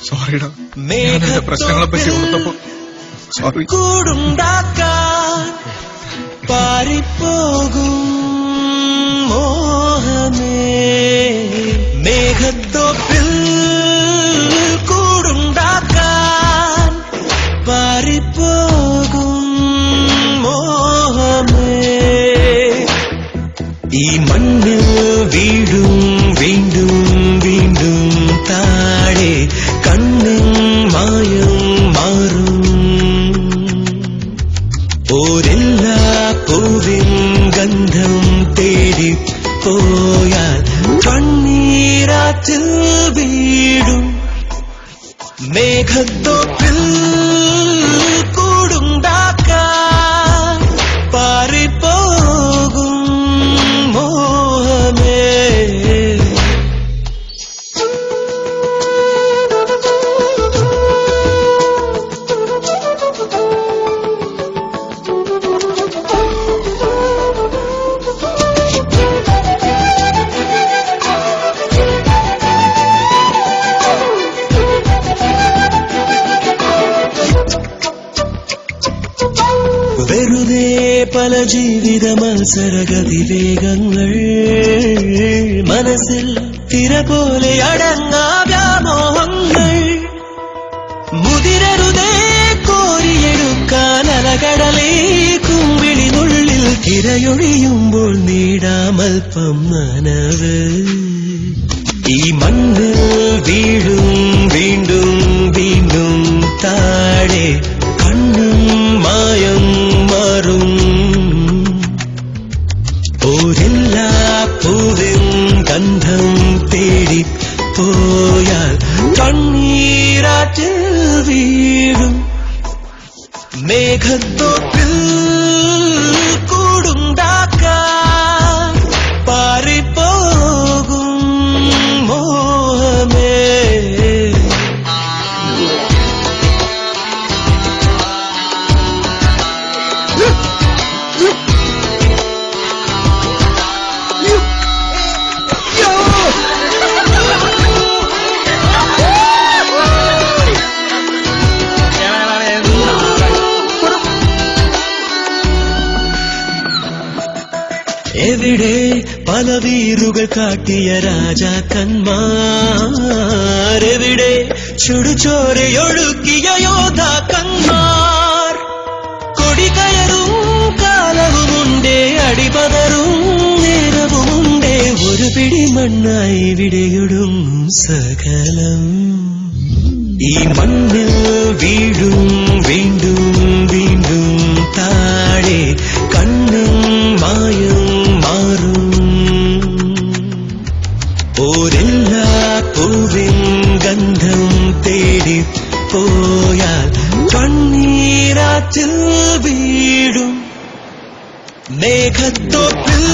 സോറിടാ, ഞാൻ എന്റെ പ്രശ്നങ്ങളെ പറ്റി ഓർത്തപ്പോ സോറി. കൂടുണ്ടാക്കാൻ പാറിപ്പോകും മോഹമേ, മേഘത്തോപ്പിൽ കൂടുണ്ടാക്കാൻ പാറിപ്പോകും മോഹമേ, ഈ മണ്ണിൽ വീഴും വീണ്ടും വീണ്ടും താഴെ കണ്ണും മായം മാറും, ഓരെല്ലാ പൂവിൻ ഗന്ധം തേടി പോയാൽ കണ്ണീരാറ്റിൽ വീഴും, മേഘത്തോപ്പിൽ കൂടുണ്ടാക്കാൻ പാറിപ്പോകും മോഹമേ. വെറുതെ പല ജീവിത മത്സരഗതിവേഗങ്ങൾ, മനസ്സിൽ തിര പോലെ അടങ്ങാ വ്യാമോഹങ്ങൾ, മുതിരരുതേ കോരിയെടുക്കാൻ അലകടലേ കുമ്പിളിനുള്ളിൽ തിരയൊഴിയുമ്പോൾ നീടാമൽപ്പം നനവ്, ഈ മണ്ണിൽ വീഴും വീണ്ടും വീണ്ടും താഴെ കണ്ണും മായം മാറും, ഓരെല്ലാ പൂവിൻ ഗന്ധം തേടി പോയാൽ കണ്ണീരാറ്റിൽ വീഴും, മേഘത്തോപ്പിൽ കൂടുണ്ടാക്കാൻ പാറിപ്പോകും മോഹമേ. എവിടെ പല വീറുകൾ കാട്ടിയ രാജാക്കന്മാർ, എവിടെ ചുടുചോരയൊഴുക്കിയ യോദ്ധാക്കന്മാർ, കൊടികയറും കാലവുമുണ്ടേ, അടിപതറും നേരവുമുണ്ടേ, ഒരു പിടി മണ്ണായി വിടയൊടും സകലം, ഈ മണ്ണിൽ വീഴും വീണ്ടും വീണ്ടും താഴെ കണ്ണും മായും മാറും, ഓരെല്ലാ പൂവിൻ ഗന്ധം തേടി പോയാൽ കണ്ണീരാറ്റിൽ വീഴും, മേഘത്തോപ്പിൽ